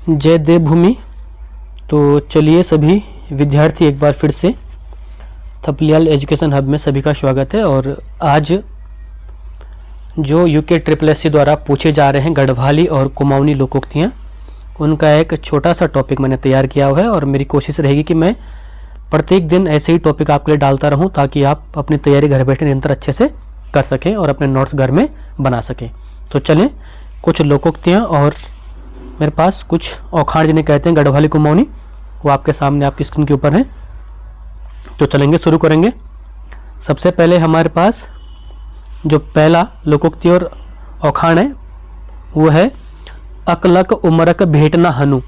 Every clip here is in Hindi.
जय देवभूमि। तो चलिए सभी विद्यार्थी एक बार फिर से थपलियाल एजुकेशन हब में सभी का स्वागत है। और आज जो यूके SSS द्वारा पूछे जा रहे हैं गढ़वाली और कुमाऊनी लोकोक्तियाँ, उनका एक छोटा सा टॉपिक मैंने तैयार किया हुआ है और मेरी कोशिश रहेगी कि मैं प्रत्येक दिन ऐसे ही टॉपिक आपके लिए डालता रहूं ताकि आप अपनी तैयारी घर बैठे निरंतर अच्छे से कर सकें और अपने नोट्स घर में बना सकें। तो चलें, कुछ लोकोक्तियाँ और मेरे पास कुछ औखाड़ जिन्हें कहते हैं गढ़वाली कुमाऊनी, वो आपके सामने आपकी स्क्रीन के ऊपर हैं। तो चलेंगे, शुरू करेंगे। सबसे पहले हमारे पास जो पहला लोकोक्ति और औखाड़ है वो है अकलक उमरक भेटना हनु।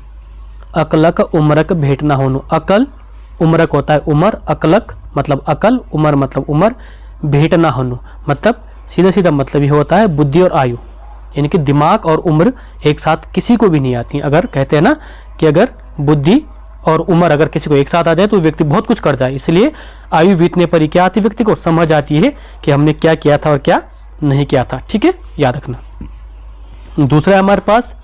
अकलक उमरक भेटना हनु। अकल उमरक होता है उमर, अकलक मतलब अकल, उमर मतलब उमर, भेटना हनु मतलब सीधा सीधा मतलब ये होता है बुद्धि और आयु, यानी कि दिमाग और उम्र एक साथ किसी को भी नहीं आती। अगर कहते हैं ना कि अगर बुद्धि और उम्र अगर किसी को एक साथ आ जाए तो व्यक्ति बहुत कुछ कर जाए, इसलिए आयु बीतने पर ही क्या आती व्यक्ति को समझ आती है कि हमने क्या किया था और क्या नहीं किया था। ठीक है, याद रखना। दूसरा हमारे पास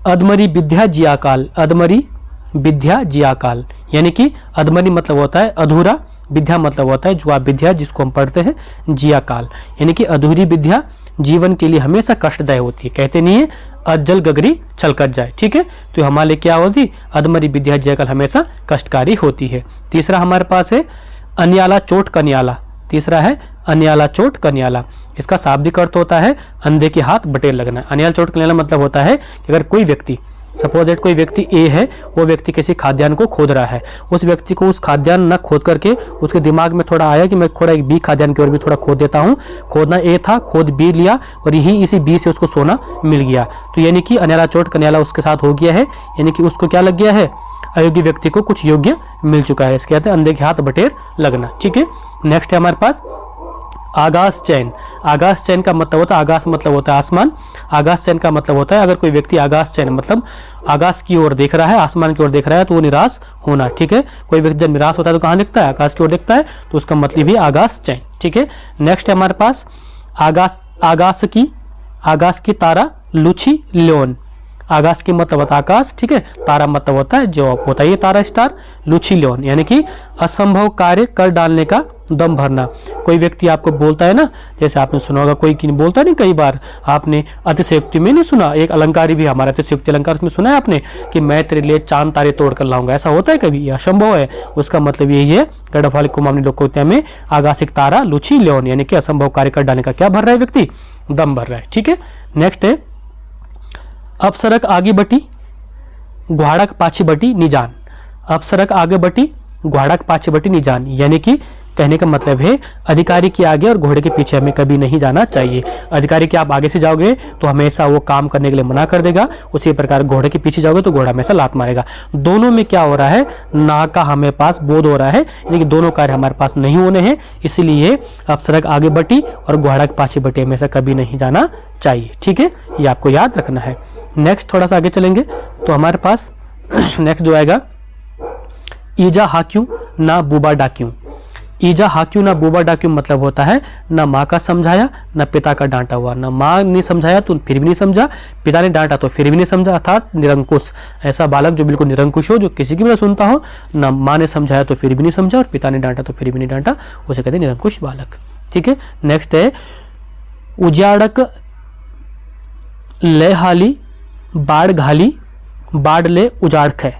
अधमरी विद्या जियाकाल। अधमरी विद्या जियाकाल, यानी कि अधमरी मतलब होता है अधूरा, विद्या मतलब होता है जो आप विद्या जिसको हम पढ़ते हैं, जियाकाल यानी कि अधूरी विद्या जीवन के लिए हमेशा कष्टदायी होती है। कहते नहीं है अज्जल गगरी छलकत जाए। ठीक है, तो हमारे लिए क्या होती, अधमरी विद्या जियाकाल हमेशा कष्टकारी होती है। तीसरा हमारे पास है अन्याला चोट कन्याला। तीसरा है अन्याला चोट कन्याला। इसका शाब्दिक अर्थ होता है अंधे के हाथ बटेर लगना। अन्याला चोट कन्याला मतलब होता है कि अगर कोई व्यक्ति, सपोज दैट कोई व्यक्ति ए है, वो व्यक्ति किसी खाद्यान्न को खोद रहा है, उस व्यक्ति को उस खाद्यान्न न खोद करके उसके दिमाग में थोड़ा आया कि मैं थोड़ा एक बी खाद्यान्न की ओर भी थोड़ा खोद देता हूँ। खोदना ए था, खोद बी लिया और यही इसी बी से उसको सोना मिल गया, तो यानी कि अन्याला चोट कन्याला उसके साथ हो गया है, यानी कि उसको क्या लग गया है, अयोग्य व्यक्ति को कुछ योग्य मिल चुका है। इसके कहते हैं अंधे के हाथ बटेर लगना। ठीक है, नेक्स्ट है हमारे पास आगास चैन। आगास चैन का मतलब होता है, आगास मतलब होता है आसमान, आगास चैन का मतलब होता है अगर कोई व्यक्ति आगास चैन मतलब आकाश की ओर देख रहा है, आसमान की ओर देख रहा है तो वो निराश होना। ठीक है, कोई व्यक्ति जब निराश होता है तो कहाँ देखता है, आकाश की ओर देखता है, तो उसका मतलब ही आगास चैन। ठीक है, नेक्स्ट है हमारे पास आगास की तारा लुची ल्योन। आकाश की मतलब होता है आकाश, ठीक है, तारा मतलब होता है जो होता है ये तारा स्टार, लुची ल्योन यानी कि असंभव कार्य कर डालने का दम भरना। कोई व्यक्ति आपको बोलता है ना, जैसे आपने सुना होगा कोई बोलता नहीं, कई बार आपने अतिशयोक्ति में नहीं सुना, एक अलंकार भी हमारा अतिशयोक्ति अलंकार में सुना है आपने कि मैं तेरे लिए चांद तारे तोड़ कर लाऊंगा। ऐसा होता है कभी, यह असंभव है। उसका मतलब यही है गढ़वाली कुमाऊनी लोकोक्तिया में आकाशिक तारा लुची ल्योन यानी कि असंभव कार्य कर डालने का क्या भर रहा है व्यक्ति, दम भर रहा है। ठीक है, नेक्स्ट है अपसरक आगे बटी घोड़क पाछी बटी निजान। अपसरक आगे बटी घोड़क पाछी बटी निजान, यानी कि कहने का मतलब है अधिकारी के आगे और घोड़े के पीछे हमें कभी नहीं जाना चाहिए। अधिकारी के आप आगे से जाओगे तो हमेशा वो काम करने के लिए मना कर देगा, उसी प्रकार घोड़े के पीछे जाओगे तो घोड़ा हमेशा लात मारेगा। दोनों में क्या हो रहा है, ना का हमें पास बोध हो रहा है, यानी कि दोनों कार्य हमारे पास नहीं होने हैं, इसलिए अपसरक आगे बटी और घोड़क पाछी बटी हमेशा कभी नहीं जाना चाहिए। ठीक है, ये आपको याद रखना है। नेक्स्ट थोड़ा सा आगे चलेंगे तो हमारे पास नेक्स्ट जो आएगा ईजा हाक्यू ना बूबा डाक्यू। ईजा हाक्यू ना बूबा डाक्यू मतलब होता है ना माँ का समझाया ना पिता का डांटा हुआ। ना माँ ने समझाया तो फिर भी नहीं समझा, पिता ने डांटा तो फिर भी नहीं समझा, अर्थात निरंकुश। ऐसा बालक जो बिल्कुल निरंकुश हो, जो किसी की भी ना सुनता हो, ना माँ ने समझाया तो फिर भी नहीं समझा और पिता ने डांटा तो फिर भी नहीं डांटा, उसे कहते हैं निरंकुश बालक। ठीक है, नेक्स्ट है उजाड़क ले हाली बाढ़ घाली बाढ़ ले उजाड़ खे।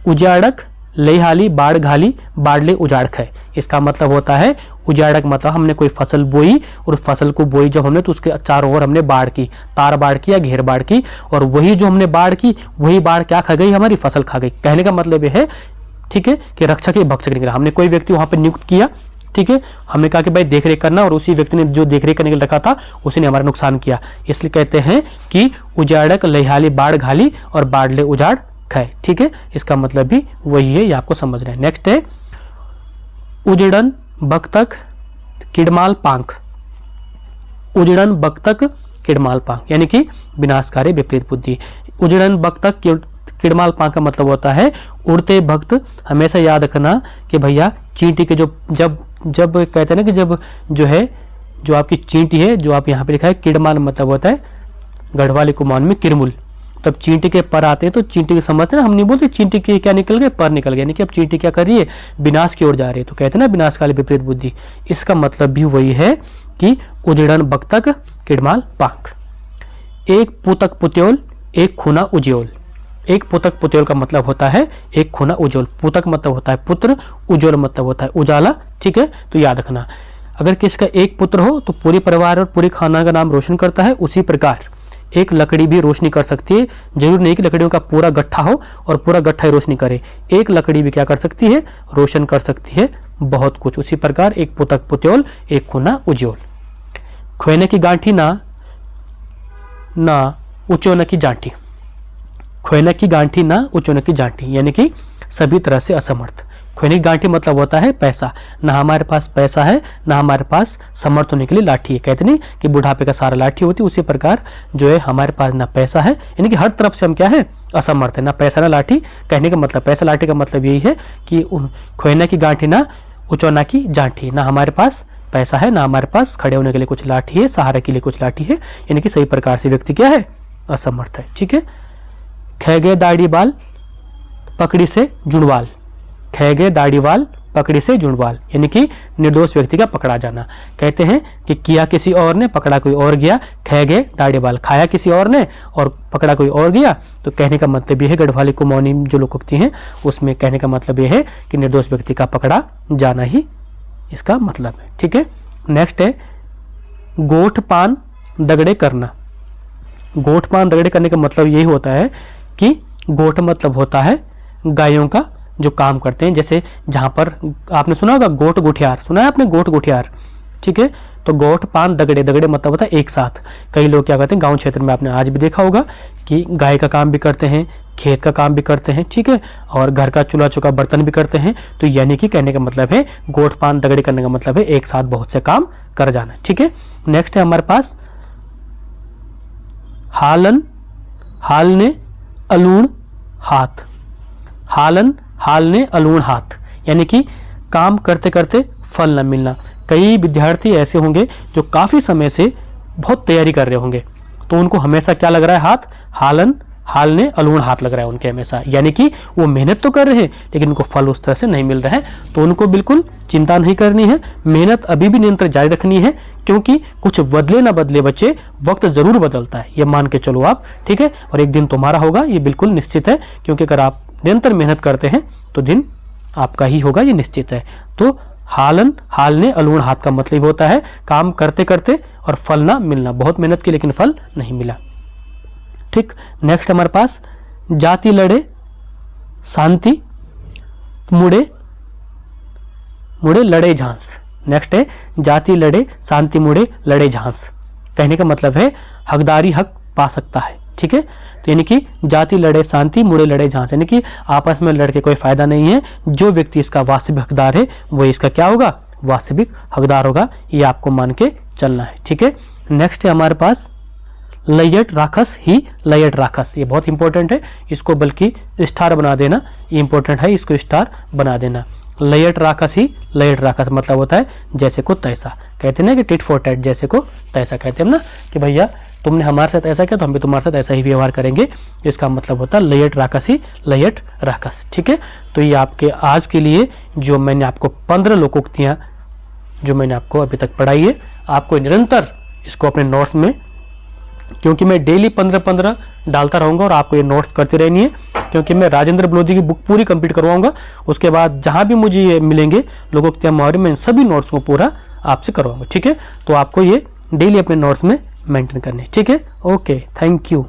उजाड़क ले हाली बाढ़ घाली बाढ़ ले उजाड़ खे, इसका मतलब होता है उजाड़क मतलब हमने कोई फसल बोई और फसल को बोई जब हमने तो उसके चारों ओर हमने बाढ़ की, तार बाढ़ की या घेर बाढ़ की, और वही जो हमने बाढ़ की वही बाढ़ क्या खा गई, हमारी फसल खा गई। कहने का मतलब यह है, ठीक है, कि रक्षक ही भक्षक निकला। हमने कोई व्यक्ति वहां पर नियुक्त किया, ठीक है, हमने कहा कि भाई देखरेख करना, और उसी व्यक्ति ने जो देखरेख करने के लिए रखा था उसी ने हमारा नुकसान किया, इसलिए कहते हैं कि उजाड़क लहाली बाढ़ घाली और बाढ़ ले उजाड़ खाए। ठीक है, इसका मतलब भी वही है, ये आपको समझना है। नेक्स्ट है उजड़न बख्तक किडमाल पांख। उजड़न बख्तक किडमाल पांख यानी कि विनाशकारी विपरीत बुद्धि। उजड़न बख्तक किडमाल पांख का मतलब होता है उड़ते भक्त। हमेशा याद रखना कि भैया चींटी के जो जब कहते हैं ना कि जब जो है जो आपकी चींटी है, जो आप यहाँ पे लिखा है किडमाल मतलब होता है गढ़वाली कुमाऊनी में किरमुल, तब चींटी के पर आते हैं तो चींटी के समझते हैं ना, हम नहीं बोलते चींटी के क्या निकल गए, पर निकल गए, यानी कि अब चींटी क्या कर रही है, विनाश की ओर जा रही है। तो कहते हैं ना विनाश काले विपरीत बुद्धि, इसका मतलब भी वही है कि उजड़न बक्तक किड़माल पांख। एक पुतक पुत्योल एक खुना उज्योल। एक पुतक पुत्योल का मतलब होता है एक खुना उज्योल। पुतक मतलब होता है पुत्र, उज्ज्वल मतलब होता है उजाला, ठीक है। तो याद रखना, अगर किसका एक पुत्र हो तो पूरे परिवार और पूरे खानदान का नाम रोशन करता है। उसी प्रकार एक लकड़ी भी रोशनी कर सकती है, जरूर नहीं कि लकड़ियों का पूरा गट्ठा हो और पूरा गट्ठा ही रोशनी करे। एक लकड़ी भी क्या कर सकती है, रोशन कर सकती है बहुत कुछ। उसी प्रकार एक पुतक पुत्योल एक खुना उज्ज्वल। खोने की गांठी ना उचोन की जांठी। खोने की गांठी ना उचोन की जांठी, यानी कि सभी तरह से असमर्थ। खोने की गांठी मतलब होता है पैसा, ना हमारे पास पैसा है ना हमारे पास समर्थ होने के लिए लाठी है। कहते नहीं कि बुढ़ापे का सारा लाठी होती, उसी प्रकार जो है हमारे पास ना पैसा है, यानी कि हर तरफ से हम क्या है, असमर्थ है, ना पैसा ना लाठी। कहने का मतलब पैसा लाठी का मतलब यही है कि खोने की गांठी ना उचोना की जांठी, ना हमारे पास पैसा है ना हमारे पास खड़े होने के लिए कुछ लाठी है, सहारे के लिए कुछ लाठी है, यानी कि सही प्रकार से व्यक्ति क्या है, असमर्थ है, ठीक है। खे गए दाढ़ी बाल पकड़ी से जुड़वाल। खे गए दाढ़ी बाल पकड़ी से जुड़वाल, यानी कि निर्दोष व्यक्ति का पकड़ा जाना। कहते हैं कि किया किसी और ने, पकड़ा कोई और गया। खे गए दाढ़ी बाल, खाया किसी और ने और पकड़ा कोई और गया। तो कहने का मतलब यह है, गढ़वाली कुमौनी जो लोकोक्ति हैं उसमें कहने का मतलब यह है कि निर्दोष व्यक्ति का पकड़ा जाना ही इसका मतलब है, ठीक है। नेक्स्ट है गोठ पान दगड़े करना। गोठ पान दगड़े करने का मतलब यही होता है कि गोठ मतलब होता है गायों का जो काम करते हैं, जैसे जहाँ पर आपने सुना होगा गोठ गुठियार, सुना है आपने गोठ गुठियार, ठीक है। तो गोठ पान दगड़े, दगड़े मतलब होता है एक साथ। कई लोग क्या करते हैं गांव क्षेत्र में, आपने आज भी देखा होगा कि गाय का काम भी करते हैं, खेत का काम भी करते हैं, ठीक है, और घर का चूल्हा चौका बर्तन भी करते हैं। तो यानी कि कहने का मतलब है गोठ पान दगड़े करने का मतलब है एक साथ बहुत से काम कर जाना, ठीक है। नेक्स्ट है हमारे पास हालन हालने अलूण हाथ। हालन हालने अलूण हाथ, यानी कि काम करते करते फल न मिलना। कई विद्यार्थी ऐसे होंगे जो काफ़ी समय से बहुत तैयारी कर रहे होंगे, तो उनको हमेशा क्या लग रहा है, हाथ हालन हालने अलूण हाथ लग रहा है उनके हमेशा, यानी कि वो मेहनत तो कर रहे हैं लेकिन उनको फल उस तरह से नहीं मिल रहा है। तो उनको बिल्कुल चिंता नहीं करनी है, मेहनत अभी भी निरंतर जारी रखनी है, क्योंकि कुछ बदले ना बदले बच्चे, वक्त जरूर बदलता है, ये मान के चलो आप, ठीक है। और एक दिन तुम्हारा होगा, ये बिल्कुल निश्चित है, क्योंकि अगर आप निरंतर मेहनत करते हैं तो दिन आपका ही होगा, ये निश्चित है। तो हालन हालने अलूण हाथ का मतलब होता है काम करते करते और फल ना मिलना, बहुत मेहनत की लेकिन फल नहीं मिला, ठीक। नेक्स्ट हमारे पास जाति लड़े शांति मुड़े मुड़े लड़े झांस। नेक्स्ट है जाति लड़े शांति मुड़े लड़े झांस। कहने का मतलब है हकदारी हक पा सकता है, ठीक है। तो यानी कि जाति लड़े शांति मुड़े लड़े झांस, यानी कि आपस में लड़के कोई फायदा नहीं है। जो व्यक्ति इसका वास्तविक हकदार है वो इसका क्या होगा, वास्तविक हकदार होगा, ये आपको मान के चलना है, ठीक है। नेक्स्ट है हमारे पास लयट राखस ही लयट राखस। ये बहुत इंपॉर्टेंट है, इसको बल्कि स्टार बना देना, ये इंपॉर्टेंट है, इसको स्टार बना देना। लयट राखस ही लयट राखस मतलब होता है जैसे को तैसा। कहते हैं ना कि टिट फॉर टैट, जैसे को तैसा। कहते हैं ना कि भैया तुमने हमारे साथ ऐसा किया तो हम भी तुम्हारे साथ ऐसा ही व्यवहार करेंगे, इसका मतलब होता है लयट राखस ही लयट राखस, ठीक है। तो ये आपके आज के लिए जो मैंने आपको 15 लोकोक्तियाँ जो मैंने आपको अभी तक पढ़ाई है, आपको निरंतर इसको अपने नोट्स में, क्योंकि मैं डेली 15-15 डालता रहूँगा और आपको ये नोट्स करते रहनी है, क्योंकि मैं राजेंद्र बलोदी की बुक पूरी कंप्लीट करवाऊंगा। उसके बाद जहाँ भी मुझे ये मिलेंगे लोकोक्तियाँ मुहावरे, मैं इन सभी नोट्स को पूरा आपसे करवाऊंगा, ठीक है। तो आपको ये डेली अपने नोट्स में मेंटेन करने, ठीक है। Okay, thank you.